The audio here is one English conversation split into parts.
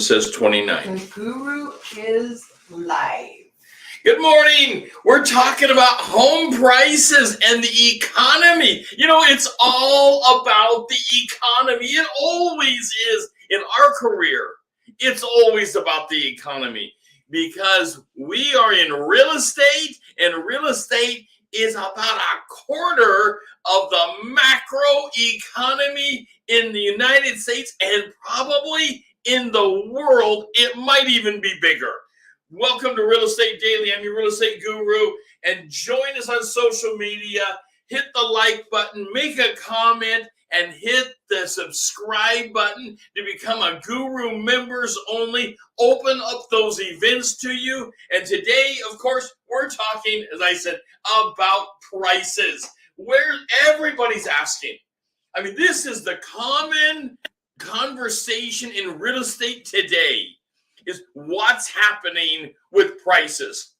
says 29. The Guru is live. Good morning. We're talking about home prices and the economy. You know, it's all about the economy. It always is in our career. It's always about the economy because we are in real estate, and real estate is about a quarter of the macro economy in the United States and probably in the world. It might even be bigger. Welcome to Real Estate Daily. I'm your real estate guru, and join us on social media. Hit the like button, make a comment, and hit the subscribe button to become a Guru members only. Open up those events to you. And today, of course, we're talking, as I said, about prices, where everybody's asking. I mean, this is the common conversation in real estate today, is what's happening with prices.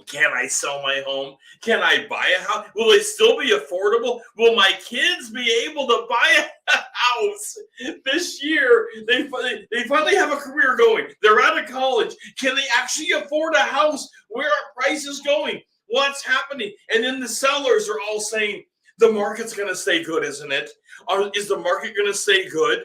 Can I sell my home? Can I buy a house? Will it still be affordable? Will my kids be able to buy a house this year? They finally have a career going. They're out of college. Can they actually afford a house? Where are prices going? What's happening? And then the sellers are all saying, the market's going to stay good, isn't it? Or is the market going to stay good?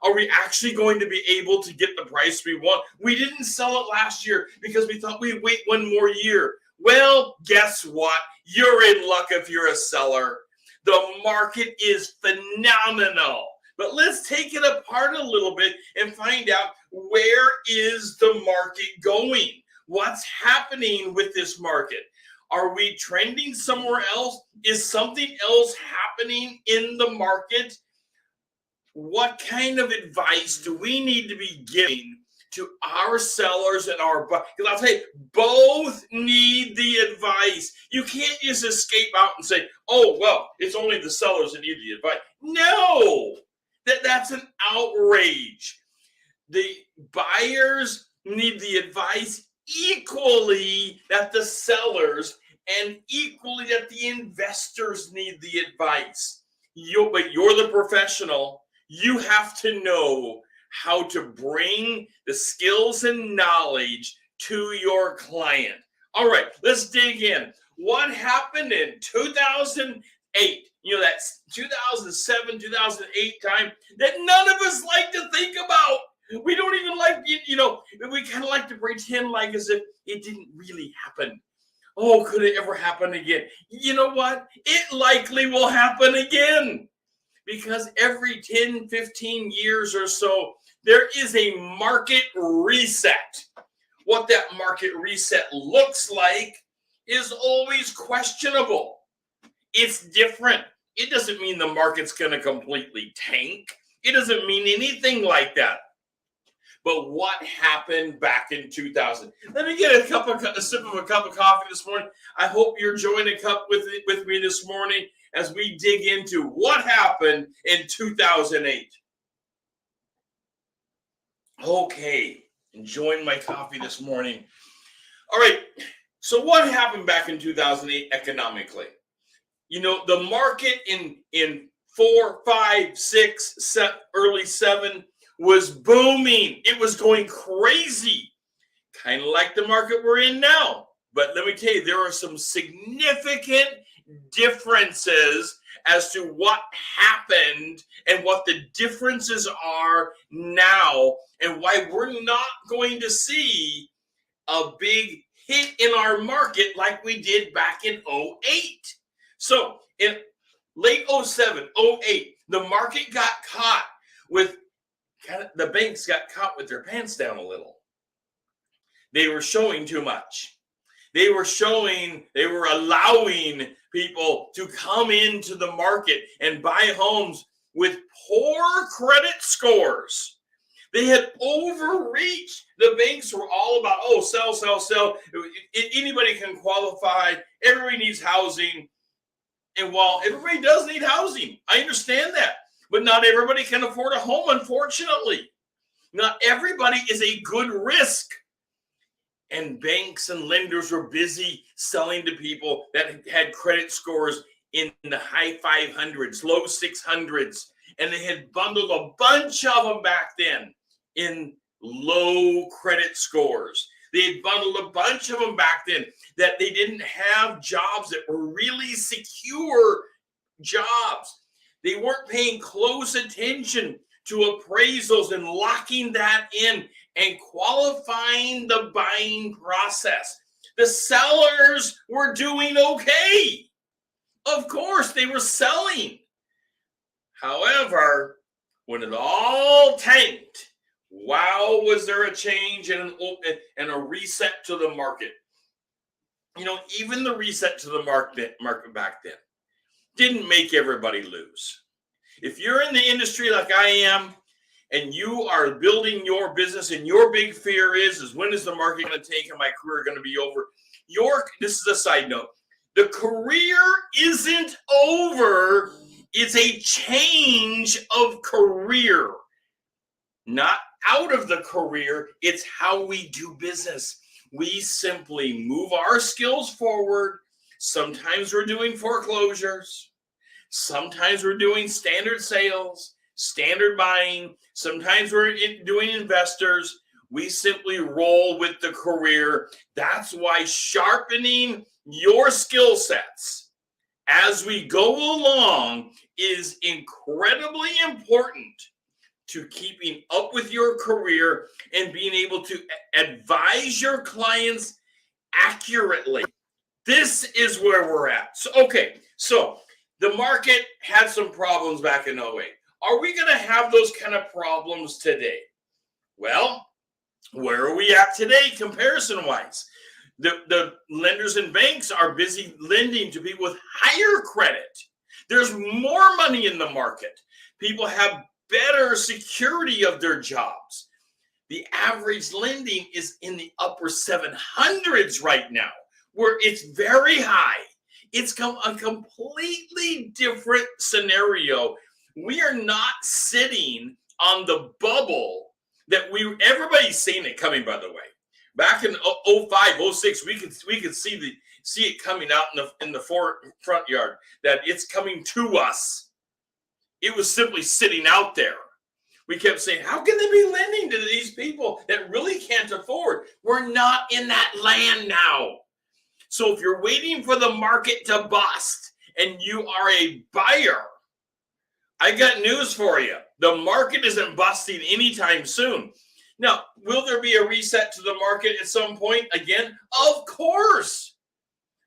Are we actually going to be able to get the price we want? We didn't sell it last year because we thought we'd wait one more year. Well, guess what? You're in luck if you're a seller. The market is phenomenal. But let's take it apart a little bit and find out, where is the market going? What's happening with this market? Are we trending somewhere else? Is something else happening in the market? What kind of advice do we need to be giving to our sellers and our buyers? Because I'll tell you, both need the advice. You can't just escape out and say, oh, well, it's only the sellers that need the advice. No, that's an outrage. The buyers need the advice equally that the sellers, and equally that the investors need the advice. But you're the professional. You have to know how to bring the skills and knowledge to your client. All right, let's dig in. What happened in 2008? You know, that's 2007, 2008 time that none of us like to think about. We don't even like, you know, we kind of like to pretend like as if it didn't really happen. Oh, could it ever happen again? You know what? It likely will happen again. Because every 10, 15 years or so, there is a market reset. What that market reset looks like is always questionable. It's different. It doesn't mean the market's going to completely tank. It doesn't mean anything like that. But what happened back in 2000? Let me get a sip of a cup of coffee this morning. I hope you're enjoying a cup with me this morning as we dig into what happened in 2008. Okay, enjoying my coffee this morning. All right, so what happened back in 2008 economically? You know, the market in 4, 5, 6, 7, early 7 was booming. It was going crazy, kind of like the market we're in now. But let me tell you, there are some significant differences as to what happened and what the differences are now, and why we're not going to see a big hit in our market like we did back in 08. So in late 07, 08, the market got caught with, the banks got caught with their pants down a little. They were showing too much. They were allowing people to come into the market and buy homes with poor credit scores. They had overreached. The banks were all about, oh, sell, sell, sell. Anybody can qualify. Everybody needs housing. And while everybody does need housing, I understand that. But not everybody can afford a home, unfortunately. Not everybody is a good risk. And banks and lenders were busy selling to people that had credit scores in the high 500s, low 600s. And they had bundled a bunch of them back then in low credit scores. They had bundled a bunch of them back then that they didn't have jobs that were really secure jobs. They weren't paying close attention to appraisals and locking that in and qualifying the buying process. The sellers were doing okay. Of course, they were selling. However, when it all tanked, wow, was there a change and a reset to the market. Even the reset to the market back then didn't make everybody lose. If you're in the industry like I am, and you are building your business, and your big fear is when is the market going to take and my career going to be over? This is a side note. The career isn't over. It's a change of career. Not out of the career. It's how we do business. We simply move our skills forward. Sometimes we're doing foreclosures. Sometimes we're doing standard sales, standard buying. Sometimes we're doing investors. We simply roll with the career. That's why sharpening your skill sets as we go along is incredibly important to keeping up with your career and being able to advise your clients accurately. This is where we're at. So the market had some problems back in 08. Are we going to have those kind of problems today? Well, where are we at today comparison-wise? The lenders and banks are busy lending to people with higher credit. There's more money in the market. People have better security of their jobs. The average lending is in the upper 700s right now, where it's very high. It's a completely different scenario. We are not sitting on the bubble that everybody's seen it coming, by the way. Back in 05, 06, we could see it coming out in the front yard, that it's coming to us. It was simply sitting out there. We kept saying, how can they be lending to these people that really can't afford? We're not in that land now. So if you're waiting for the market to bust and you are a buyer, I got news for you. The market isn't busting anytime soon. Now, will there be a reset to the market at some point again? Of course.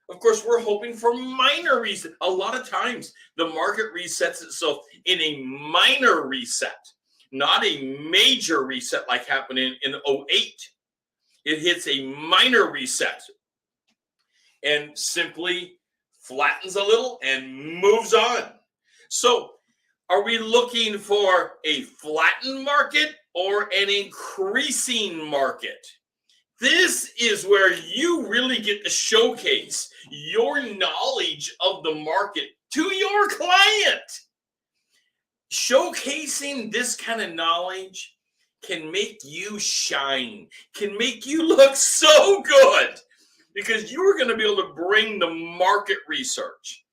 Of course, we're hoping for minor reset. A lot of times, the market resets itself in a minor reset, not a major reset like happened in 08. It hits a minor reset and simply flattens a little and moves on. So, are we looking for a flattened market or an increasing market? This is where you really get to showcase your knowledge of the market to your client. Showcasing this kind of knowledge can make you shine, can make you look so good, because you are going to be able to bring the market research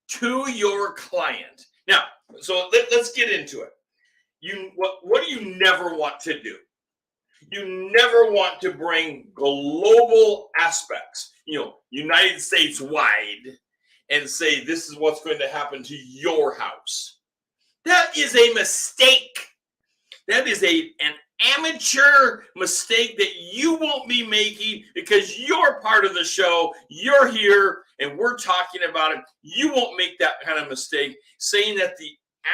to your client. Now, so let's get into it. What do you never want to do? You never want to bring global aspects, United States wide, and say this is what's going to happen to your house. That is a mistake. That is an amateur mistake that you won't be making, because you're part of the show. You're here and we're talking about it. You won't make that kind of mistake saying that the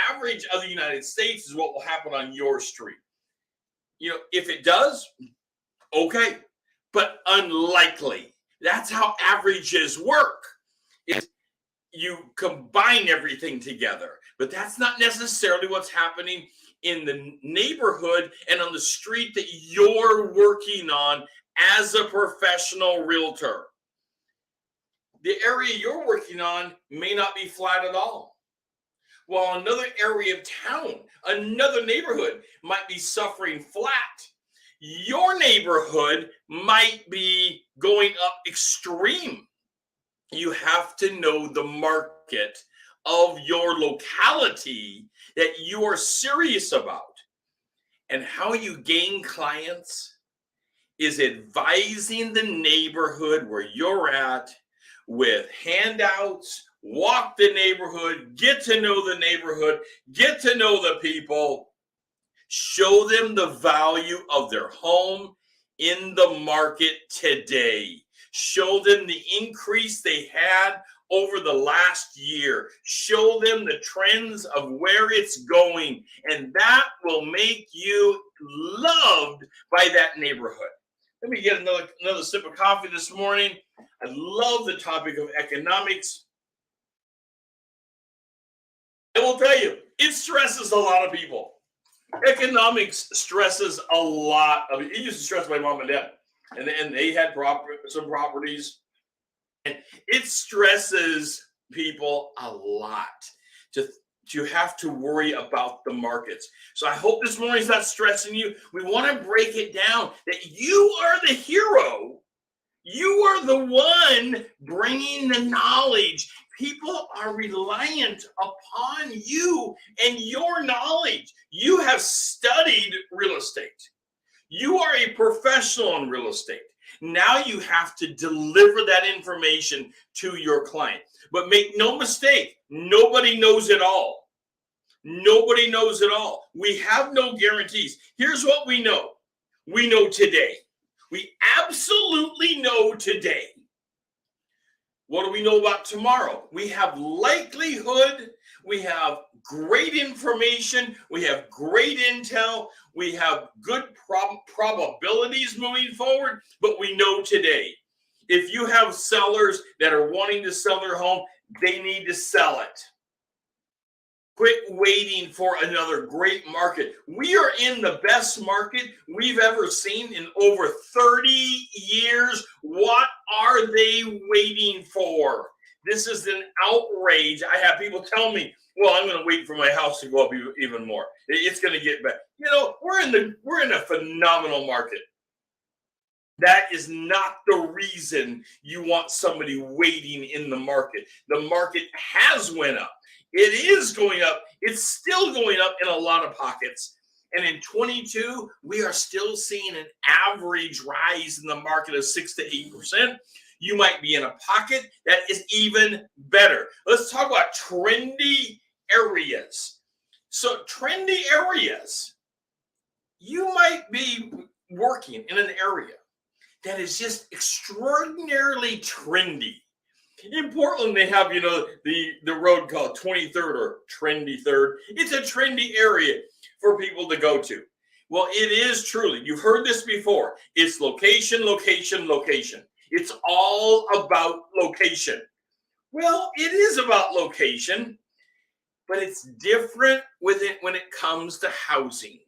average of the United States is what will happen on your street. If it does, okay, but unlikely. That's how averages work. You combine everything together, but that's not necessarily what's happening in the neighborhood and on the street that you're working on as a professional realtor. The area you're working on may not be flat at all, while another area of town, another neighborhood might be suffering flat. Your neighborhood might be going up extreme. You have to know the market of your locality that you are serious about. And how you gain clients is advising the neighborhood where you're at with handouts, walk the neighborhood, get to know the neighborhood, get to know the people, show them the value of their home in the market today. Show them the increase they had over the last year. Show them the trends of where it's going, and that will make you loved by that neighborhood. Let me get another sip of coffee this morning. I love the topic of economics. I will tell you, it stresses a lot of people. Economics stresses a lot of it. It used to stress my mom and dad, and they had some properties, and it stresses people a lot to have to worry about the markets. So I hope this morning's not stressing you. We want to break it down that you are the hero. You are the one bringing the knowledge. People are reliant upon you and your knowledge. You have studied real estate. You are a professional in real estate. Now you have to deliver that information to your client. But make no mistake, nobody knows it all. Nobody knows it all. We have no guarantees. Here's what we know. We know today. We absolutely know today. What do we know about tomorrow? We have likelihood. We have great information. We have great intel. We have good probabilities moving forward, but we know today. If you have sellers that are wanting to sell their home, they need to sell it. Quit waiting for another great market. We are in the best market we've ever seen in over 30 years. What are they waiting for? This is an outrage. I have people tell me, well, I'm going to wait for my house to go up even more. It's going to get better. You know, we're in a phenomenal market. That is not the reason you want somebody waiting in the market. The market has went up. It is going up. It's still going up in a lot of pockets. And in 22, we are still seeing an average rise in the market of 6 to 8%. You might be in a pocket that is even better. Let's talk about trendy areas. So trendy areas, you might be working in an area that is just extraordinarily trendy. In Portland, they have, the road called 23rd or Trendy Third. It's a trendy area for people to go to. Well, it is truly. You've heard this before. It's location, location, location. It's all about location. Well, it is about location, but it's different with it when it comes to housing.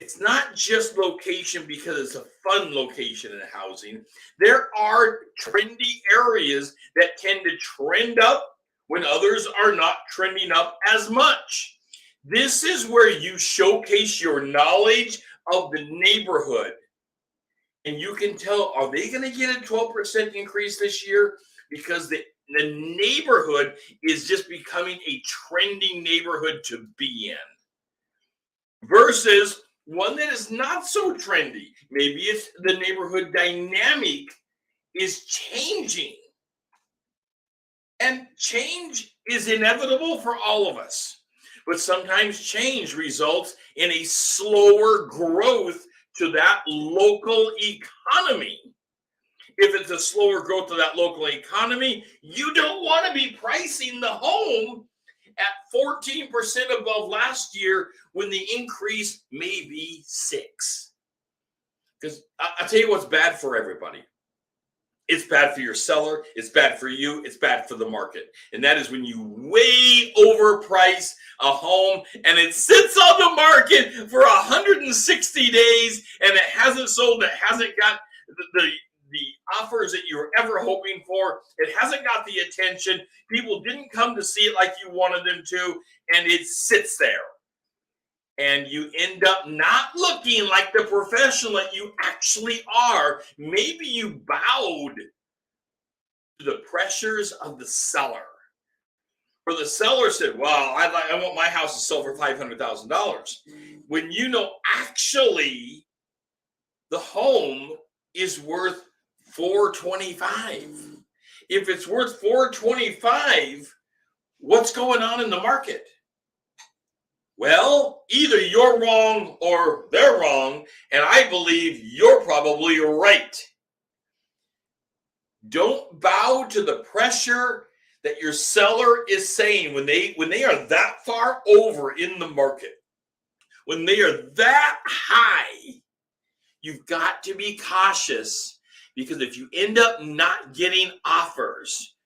It's not just location because it's a fun location in housing. There are trendy areas that tend to trend up when others are not trending up as much. This is where you showcase your knowledge of the neighborhood. And you can tell, are they going to get a 12% increase this year? Because the neighborhood is just becoming a trending neighborhood to be in. Versus one that is not so trendy. Maybe it's the neighborhood dynamic is changing. And change is inevitable for all of us. But sometimes change results in a slower growth to that local economy. If it's a slower growth to that local economy, you don't want to be pricing the home at 14% above last year when the increase may be 6%. Because I'll tell you what's bad for everybody. It's bad for your seller. It's bad for you. It's bad for the market. And that is when you way overprice a home and it sits on the market for 160 days and it hasn't sold. It hasn't got the offers that you were ever hoping for. It hasn't got the attention. People didn't come to see it like you wanted them to, and it sits there. And you end up not looking like the professional that you actually are. Maybe you bowed to the pressures of the seller. Or the seller said, well, I want my house to sell for $500,000. When you know actually the home is worth $425,000. If it's worth $425,000, what's going on in the market? Well, either you're wrong or they're wrong, and I believe you're probably right. Don't bow to the pressure that your seller is saying when they are that far over in the market. When they are that high, you've got to be cautious, because if you end up not getting offers,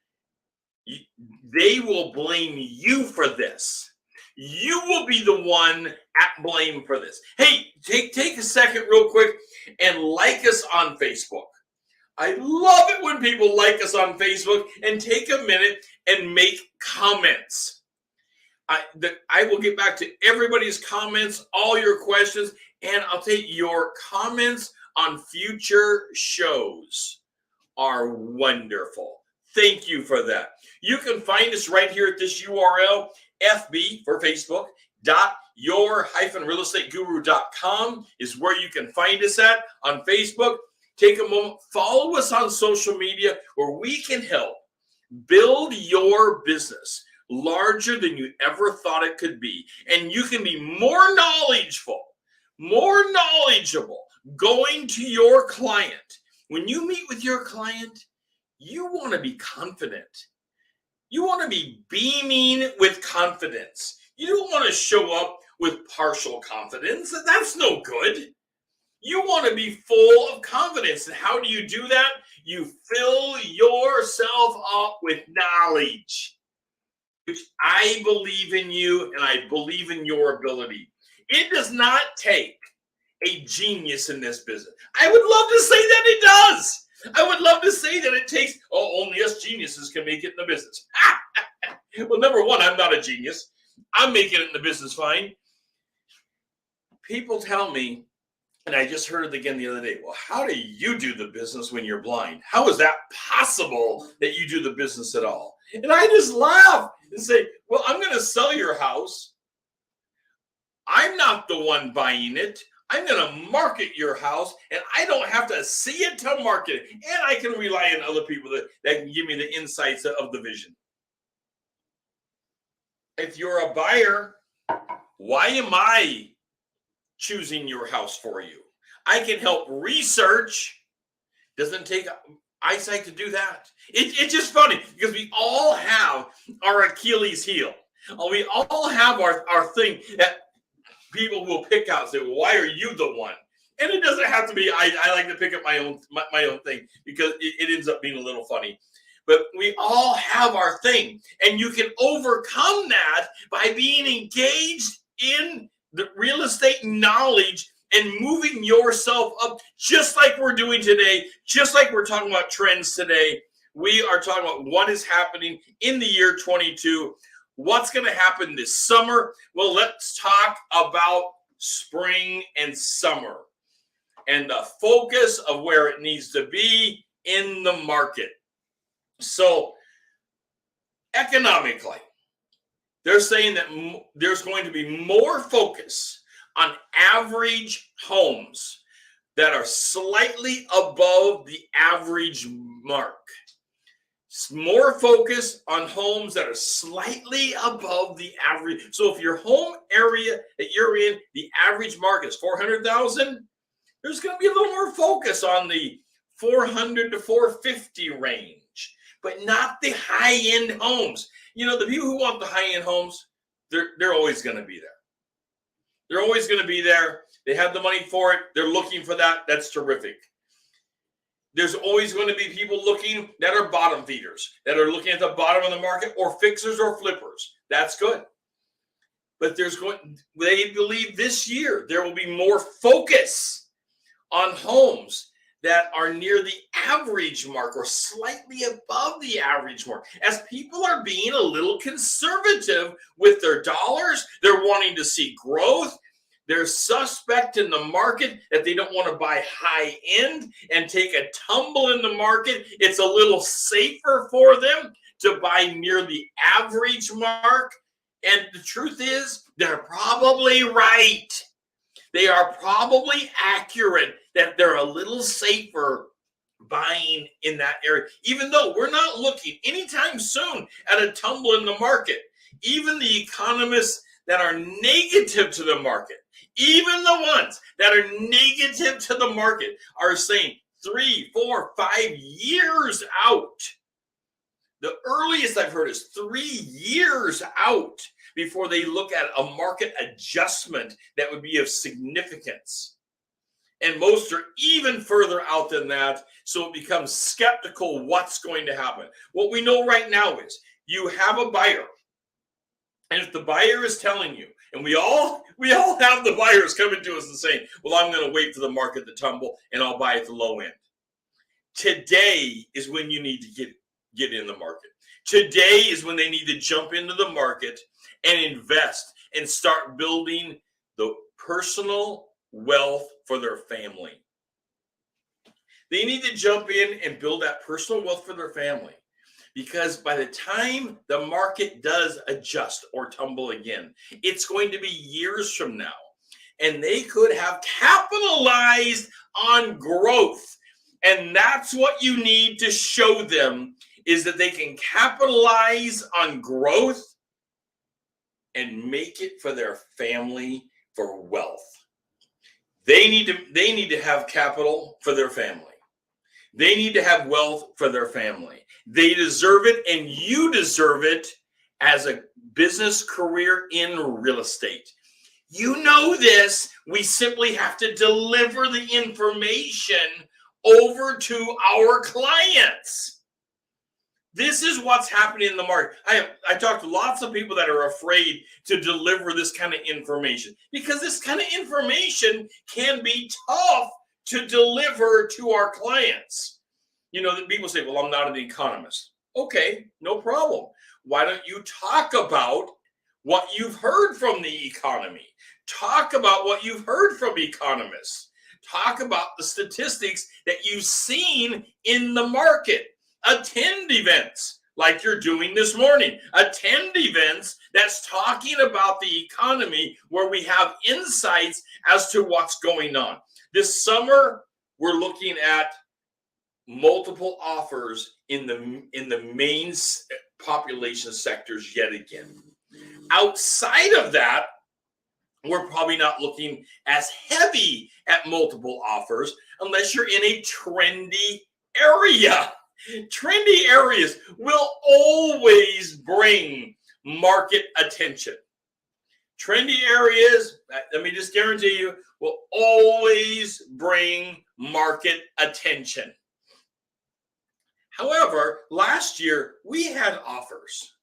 they will blame you for this. You will be the one at blame for this. Hey, take a second real quick and like us on Facebook. I love it when people like us on Facebook and take a minute and make comments. I will get back to everybody's comments, all your questions, and I'll take your comments on future shows. Are wonderful. Thank you for that. You can find us right here at this URL, FB for Facebook, .your-realestateguru.com is where you can find us at on Facebook. Take a moment, follow us on social media where we can help build your business larger than you ever thought it could be. And you can be more knowledgeable going to your client. When you meet with your client, you want to be confident. You want to be beaming with confidence. You don't want to show up with partial confidence. That's no good. You want to be full of confidence. And how do you do that? You fill yourself up with knowledge, which I believe in you and I believe in your ability. It does not take a genius in this business. I would love to say that it does. I would love to say that it takes, only us geniuses can make it in the business. Well, number one, I'm not a genius. I'm making it in the business fine. People tell me, and I just heard it again the other day, well, how do you do the business when you're blind? How is that possible that you do the business at all? And I just laugh and say, well, I'm going to sell your house. I'm not the one buying it. I'm going to market your house, and I don't have to see it to market it. And I can rely on other people that can give me the insights of the vision. If you're a buyer, why am I choosing your house for you? I can help research. Doesn't take eyesight to do that. It's just funny because we all have our Achilles heel. We all have our thing that people will pick out and say, well, why are you the one? And it doesn't have to be, I like to pick up my own thing because it ends up being a little funny. But we all have our thing. And you can overcome that by being engaged in the real estate knowledge and moving yourself up, just like we're doing today, just like we're talking about trends today. We are talking about what is happening in the year 22. What's going to happen this summer? Well, let's talk about spring and summer and the focus of where it needs to be in the market. So economically, they're saying that there's going to be more focus on average homes that are slightly above the average mark. More focus on homes that are slightly above the average. So if your home area that you're in, the average market is 400,000, there's going to be a little more focus on the 400 to 450 range, but not the high-end homes. You know, the people who want the high-end homes, they're always going to be there. They're always going to be there. They have the money for it. They're looking for that. That's terrific. There's always going to be people looking that are bottom feeders, that are looking at the bottom of the market, or fixers or flippers. That's good. But they believe this year there will be more focus on homes that are near the average mark or slightly above the average mark. As people are being a little conservative with their dollars, they're wanting to see growth. They're suspect in the market that they don't want to buy high end and take a tumble in the market. It's a little safer for them to buy near the average mark. And the truth is, they're probably right. They are probably accurate that they're a little safer buying in that area, even though we're not looking anytime soon at a tumble in the market. Even the economists that are negative to the market, even the ones that are negative to the market, are saying 3, 4, 5 years out. The earliest I've heard is 3 years out before they look at a market adjustment that would be of significance. And most are even further out than that, so it becomes skeptical what's going to happen. What we know right now is you have a buyer. And if the buyer is telling you, and we all have the buyers coming to us and saying, well, I'm going to wait for the market to tumble and I'll buy at the low end. Today is when you need to get in the market. Today is when they need to jump into the market and invest and start building the personal wealth for their family. They need to jump in and build that personal wealth for their family, because by the time the market does adjust or tumble again, it's going to be years from now, and they could have capitalized on growth. And that's what you need to show them, is that they can capitalize on growth and make it for their family for wealth. They need to have capital for their family. They need to have wealth for their family. They deserve it, and you deserve it as a business career in real estate. You know this. We simply have to deliver the information over to our clients. This is what's happening in the market. I talked to lots of people that are afraid to deliver this kind of information, because this kind of information can be tough to deliver to our clients. You know, that people say, well, I'm not an economist. Okay, no problem. Why don't you talk about what you've heard from the economy? Talk about what you've heard from economists. Talk about the statistics that you've seen in the market. Attend events like you're doing this morning. Attend events that's talking about the economy, where we have insights as to what's going on. This summer, we're looking at multiple offers in the main population sectors yet again. Outside of that, we're probably not looking as heavy at multiple offers unless you're in a trendy area. Trendy areas will always bring market attention. Trendy areas, let me just guarantee you, will always bring market attention. However, last year we had offers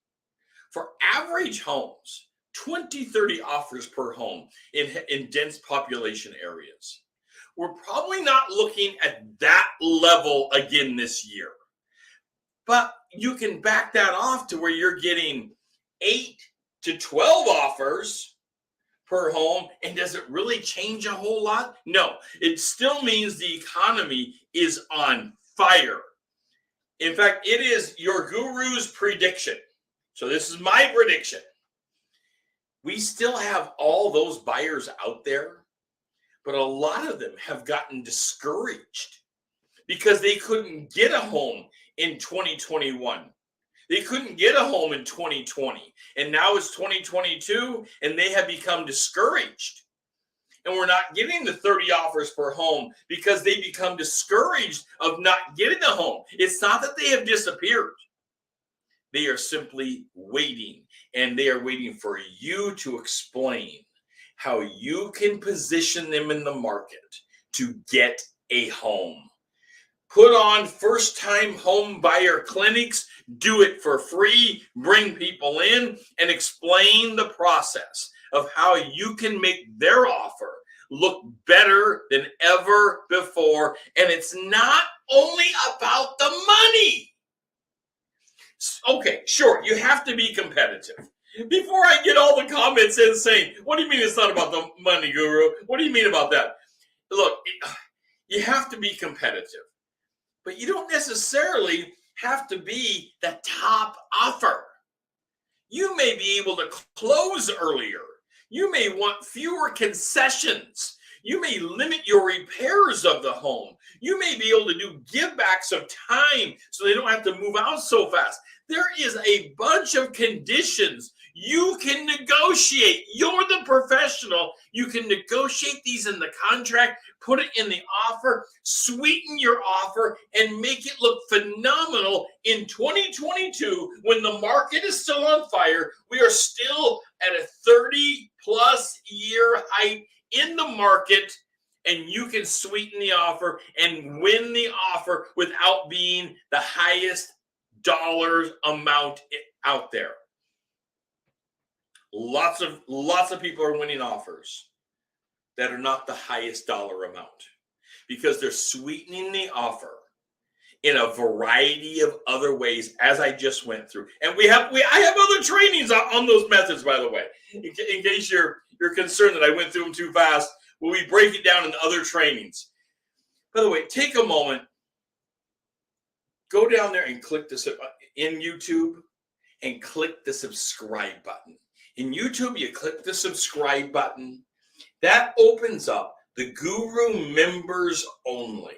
for average homes, 20, 30 offers per home in dense population areas. We're probably not looking at that level again this year. But you can back that off to where you're getting 8 to 12 offers per home. And does it really change a whole lot? No, it still means the economy is on fire. In fact, it is your guru's prediction. So this is my prediction. We still have all those buyers out there, but a lot of them have gotten discouraged because they couldn't get a home in 2021. They couldn't get a home in 2020. And now it's 2022, and they have become discouraged. And we're not getting the 30 offers per home because they become discouraged of not getting a home. It's not that they have disappeared. They are simply waiting, and they are waiting for you to explain how you can position them in the market to get a home. Put on first-time home buyer clinics, do it for free, bring people in, and explain the process of how you can make their offer look better than ever before. And it's not only about the money. Okay, sure, you have to be competitive. Before I get all the comments in saying, what do you mean it's not about the money, Guru? What do you mean about that? Look, you have to be competitive. But you don't necessarily have to be the top offer. You may be able to close earlier. You may want fewer concessions. You may limit your repairs of the home. You may be able to do givebacks of time so they don't have to move out so fast. There is a bunch of conditions you can negotiate. You're the professional. You can negotiate these in the contract, put it in the offer, sweeten your offer, and make it look phenomenal in 2022 when the market is still on fire. We are still at a 30-plus year height in the market, and you can sweeten the offer and win the offer without being the highest dollar amount out there. Lots of people are winning offers that are not the highest dollar amount because they're sweetening the offer in a variety of other ways, as I just went through. And I have other trainings on those methods, by the way, in case you're concerned that I went through them too fast. Well, we break it down in other trainings. By the way, take a moment, go down there and click this in YouTube and click the subscribe button. In YouTube, you click the subscribe button. That opens up the Guru members only.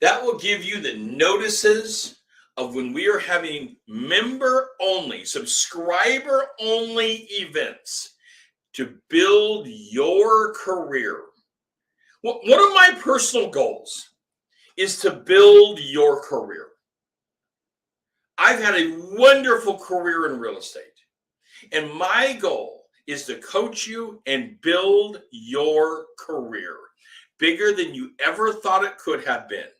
That will give you the notices of when we are having member only, subscriber only events to build your career. One of my personal goals is to build your career. I've had a wonderful career in real estate, and my goal is to coach you and build your career bigger than you ever thought it could have been.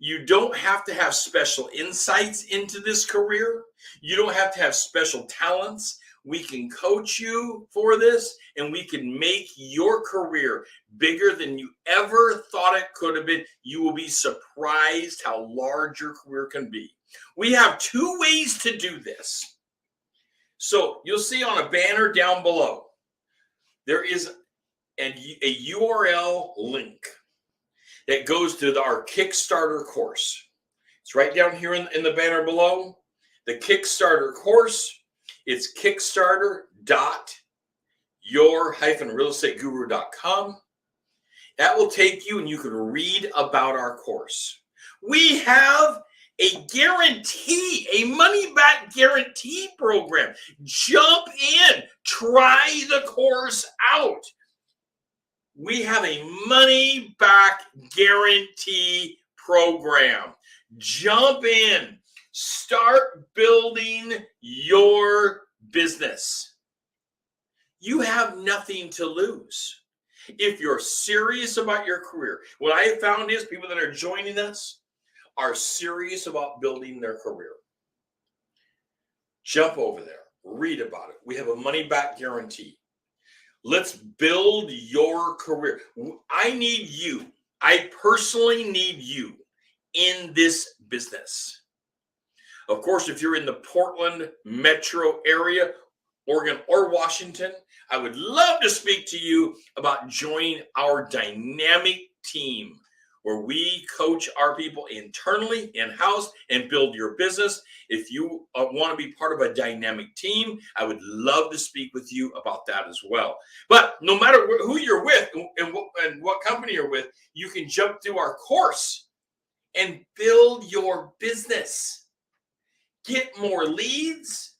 You don't have to have special insights into this career. You don't have to have special talents. We can coach you for this, and we can make your career bigger than you ever thought it could have been. You will be surprised how large your career can be. We have two ways to do this. So you'll see on a banner down below, there is a URL link that goes to our Kickstarter course. It's right down here in the banner below. The Kickstarter course, it's kickstarter.your-realestateguru.com. That will take you and you can read about our course. We have a guarantee, a money-back guarantee program. Jump in, try the course out. We have a money-back guarantee program. Jump in, start building your business. You have nothing to lose. If you're serious about your career, what I have found is people that are joining us are serious about building their career. Jump over there, read about it. We have a money-back guarantee. Let's build your career. I need you. I personally need you in this business. Of course, if you're in the Portland metro area, Oregon or Washington, I would love to speak to you about joining our dynamic team where we coach our people internally, in-house, and build your business. If you want to be part of a dynamic team, I would love to speak with you about that as well. But no matter who you're with and what company you're with, you can jump through our course and build your business. Get more leads,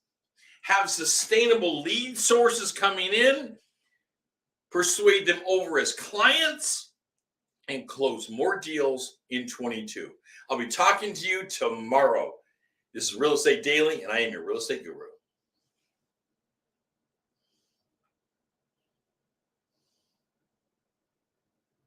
have sustainable lead sources coming in, persuade them over as clients, and close more deals in 22. I'll be talking to you tomorrow. This is Real Estate Daily, and I am your real estate guru.